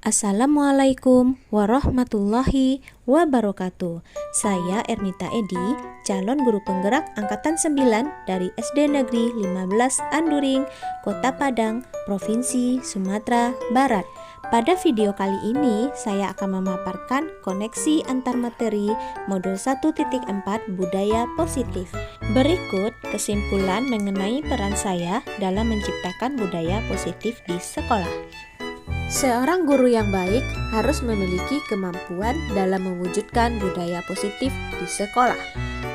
Assalamualaikum warahmatullahi wabarakatuh. Saya Ernita Edi, calon guru penggerak angkatan 9 dari SD Negeri 15 Anduring, Kota Padang, Provinsi Sumatera Barat. Pada video kali ini, saya akan memaparkan koneksi antar materi modul 1.4 budaya positif. Berikut kesimpulan mengenai peran saya dalam menciptakan budaya positif di sekolah. Seorang guru yang baik harus memiliki kemampuan dalam mewujudkan budaya positif di sekolah.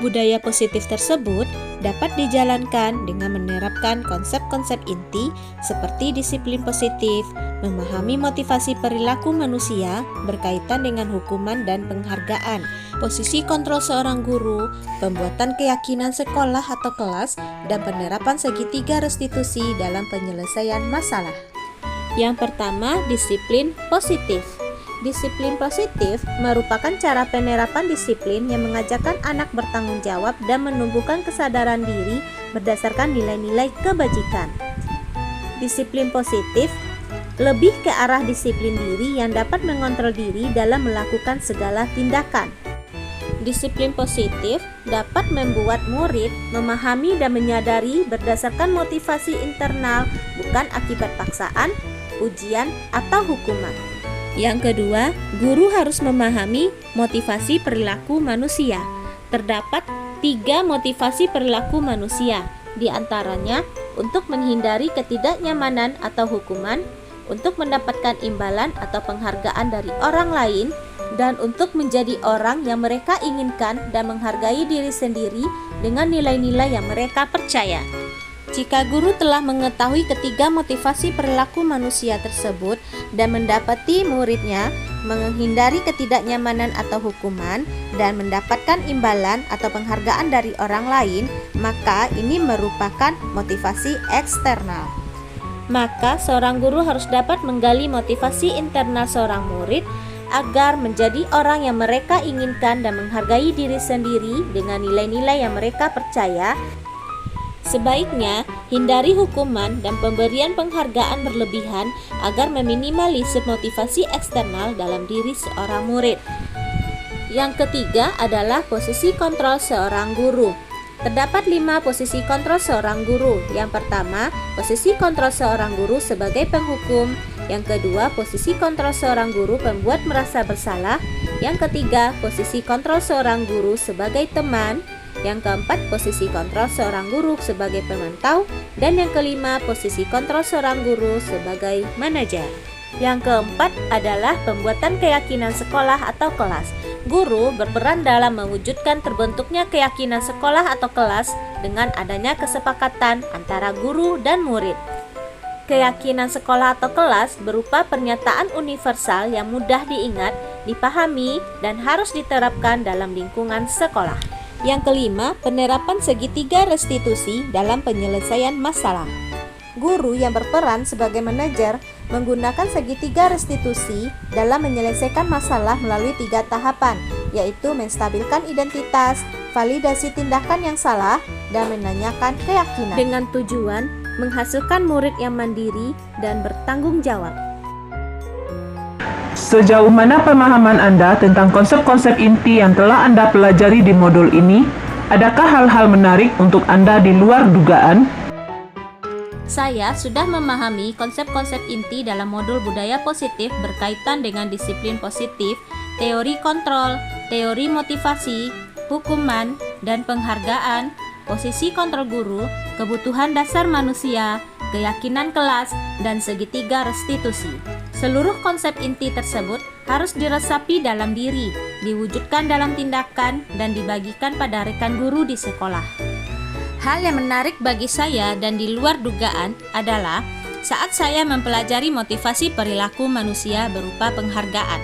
Budaya positif tersebut dapat dijalankan dengan menerapkan konsep-konsep inti seperti disiplin positif, memahami motivasi perilaku manusia berkaitan dengan hukuman dan penghargaan, posisi kontrol seorang guru, pembuatan keyakinan sekolah atau kelas, dan penerapan segitiga restitusi dalam penyelesaian masalah. Yang pertama, disiplin positif. Disiplin positif merupakan cara penerapan disiplin yang mengajarkan anak bertanggung jawab dan menumbuhkan kesadaran diri berdasarkan nilai-nilai kebajikan. Disiplin positif lebih ke arah disiplin diri yang dapat mengontrol diri dalam melakukan segala tindakan. Disiplin positif dapat membuat murid memahami dan menyadari berdasarkan motivasi internal, bukan akibat paksaan, ujian, atau hukuman. Yang kedua, guru harus memahami motivasi perilaku manusia. Terdapat 3 motivasi perilaku manusia, di antaranya untuk menghindari ketidaknyamanan atau hukuman, untuk mendapatkan imbalan atau penghargaan dari orang lain, dan untuk menjadi orang yang mereka inginkan dan menghargai diri sendiri dengan nilai-nilai yang mereka percaya. Jika guru telah mengetahui ketiga motivasi perilaku manusia tersebut dan mendapati muridnya menghindari ketidaknyamanan atau hukuman dan mendapatkan imbalan atau penghargaan dari orang lain, maka ini merupakan motivasi eksternal. Maka seorang guru harus dapat menggali motivasi internal seorang murid agar menjadi orang yang mereka inginkan dan menghargai diri sendiri dengan nilai-nilai yang mereka percaya. Sebaiknya hindari hukuman dan pemberian penghargaan berlebihan agar meminimalisir motivasi eksternal dalam diri seorang murid. Yang ketiga adalah posisi kontrol seorang guru. Terdapat 5 posisi kontrol seorang guru. Yang pertama, posisi kontrol seorang guru sebagai penghukum. Yang kedua, posisi kontrol seorang guru pembuat merasa bersalah. Yang ketiga, posisi kontrol seorang guru sebagai teman. Yang keempat, posisi kontrol seorang guru sebagai pemantau. Dan yang kelima, posisi kontrol seorang guru sebagai manajer. Yang keempat adalah pembuatan keyakinan sekolah atau kelas. Guru berperan dalam mewujudkan terbentuknya keyakinan sekolah atau kelas dengan adanya kesepakatan antara guru dan murid. Keyakinan sekolah atau kelas berupa pernyataan universal yang mudah diingat, dipahami, dan harus diterapkan dalam lingkungan sekolah. Yang kelima, penerapan segitiga restitusi dalam penyelesaian masalah. Guru yang berperan sebagai manajer menggunakan segitiga restitusi dalam menyelesaikan masalah melalui 3 tahapan, yaitu menstabilkan identitas, validasi tindakan yang salah, dan menanyakan keyakinan, dengan tujuan menghasilkan murid yang mandiri dan bertanggung jawab. Sejauh mana pemahaman Anda tentang konsep-konsep inti yang telah Anda pelajari di modul ini? Adakah hal-hal menarik untuk Anda di luar dugaan? Saya sudah memahami konsep-konsep inti dalam modul budaya positif berkaitan dengan disiplin positif, teori kontrol, teori motivasi, hukuman, dan penghargaan, posisi kontrol guru, kebutuhan dasar manusia, keyakinan kelas, dan segitiga restitusi. Seluruh konsep inti tersebut harus diresapi dalam diri, diwujudkan dalam tindakan, dan dibagikan pada rekan guru di sekolah. Hal yang menarik bagi saya dan di luar dugaan adalah saat saya mempelajari motivasi perilaku manusia berupa penghargaan.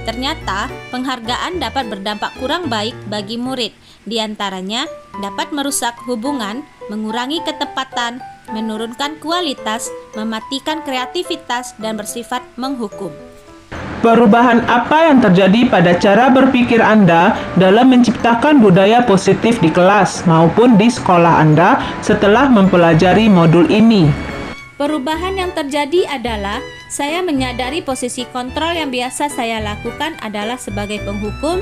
Ternyata penghargaan dapat berdampak kurang baik bagi murid, di antaranya dapat merusak hubungan, mengurangi ketepatan, menurunkan kualitas, mematikan kreativitas, dan bersifat menghukum. Perubahan apa yang terjadi pada cara berpikir Anda dalam menciptakan budaya positif di kelas maupun di sekolah Anda setelah mempelajari modul ini? Perubahan yang terjadi adalah Saya menyadari posisi kontrol yang biasa saya lakukan adalah sebagai penghukum,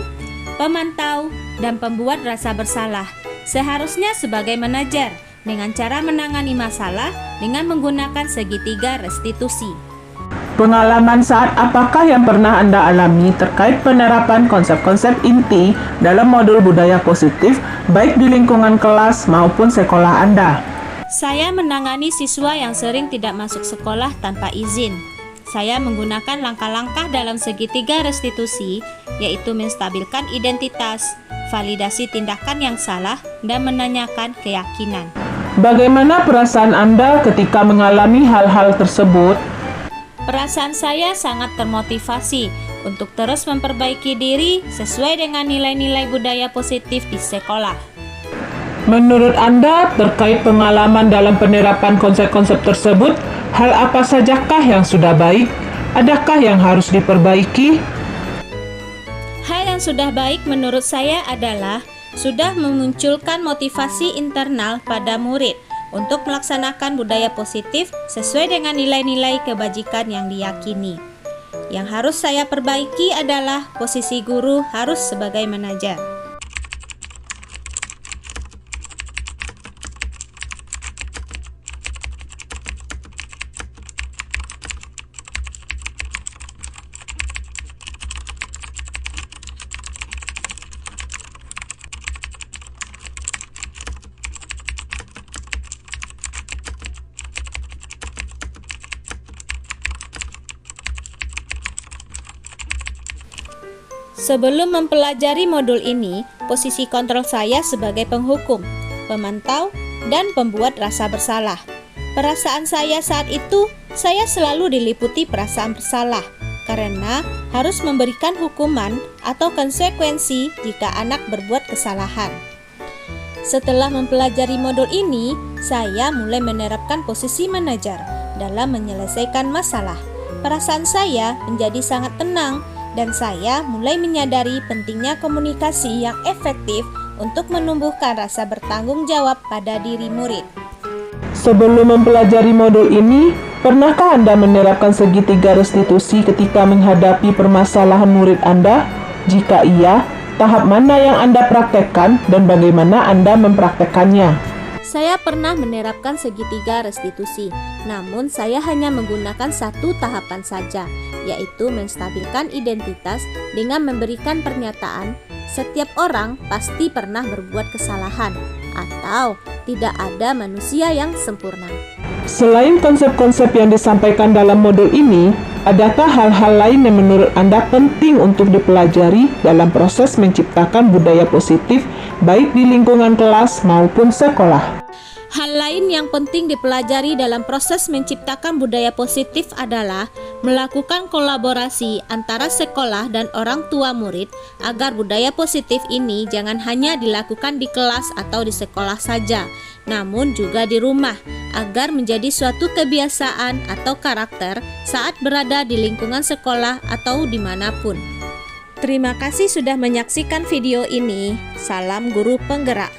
pemantau, dan pembuat rasa bersalah. Seharusnya sebagai manajer, dengan cara menangani masalah dengan menggunakan segitiga restitusi. Pengalaman saat apakah yang pernah Anda alami terkait penerapan konsep-konsep inti dalam modul budaya positif, baik di lingkungan kelas maupun sekolah Anda? Saya menangani siswa yang sering tidak masuk sekolah tanpa izin. Saya menggunakan langkah-langkah dalam segitiga restitusi, yaitu menstabilkan identitas, validasi tindakan yang salah, dan menanyakan keyakinan. Bagaimana perasaan Anda ketika mengalami hal-hal tersebut? Perasaan saya sangat termotivasi untuk terus memperbaiki diri sesuai dengan nilai-nilai budaya positif di sekolah. Menurut Anda, terkait pengalaman dalam penerapan konsep-konsep tersebut, hal apa sajakah yang sudah baik? Adakah yang harus diperbaiki? Hal yang sudah baik menurut saya adalah sudah memunculkan motivasi internal pada murid untuk melaksanakan budaya positif sesuai dengan nilai-nilai kebajikan yang diyakini. Yang harus saya perbaiki adalah posisi guru harus sebagai manajer. Sebelum mempelajari modul ini, posisi kontrol saya sebagai penghukum, pemantau, dan pembuat rasa bersalah. Perasaan saya saat itu, saya selalu diliputi perasaan bersalah karena harus memberikan hukuman atau konsekuensi jika anak berbuat kesalahan. Setelah mempelajari modul ini, saya mulai menerapkan posisi manajer dalam menyelesaikan masalah. Perasaan saya menjadi sangat tenang, dan saya mulai menyadari pentingnya komunikasi yang efektif untuk menumbuhkan rasa bertanggung jawab pada diri murid. Sebelum mempelajari modul ini, pernahkah Anda menerapkan segitiga restitusi ketika menghadapi permasalahan murid Anda? Jika iya, tahap mana yang Anda praktekkan dan bagaimana Anda mempraktekannya? Saya pernah menerapkan segitiga restitusi, namun saya hanya menggunakan satu tahapan saja, yaitu menstabilkan identitas dengan memberikan pernyataan setiap orang pasti pernah berbuat kesalahan atau tidak ada manusia yang sempurna. Selain konsep-konsep yang disampaikan dalam modul ini, adakah hal-hal lain yang menurut Anda penting untuk dipelajari dalam proses menciptakan budaya positif baik di lingkungan kelas maupun sekolah? Hal lain yang penting dipelajari dalam proses menciptakan budaya positif adalah melakukan kolaborasi antara sekolah dan orang tua murid agar budaya positif ini jangan hanya dilakukan di kelas atau di sekolah saja, namun juga di rumah agar menjadi suatu kebiasaan atau karakter saat berada di lingkungan sekolah atau dimanapun. Terima kasih sudah menyaksikan video ini. Salam guru penggerak,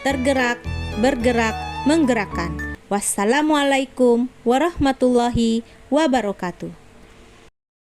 tergerak, bergerak, menggerakkan. Wassalamualaikum warahmatullahi wabarakatuh.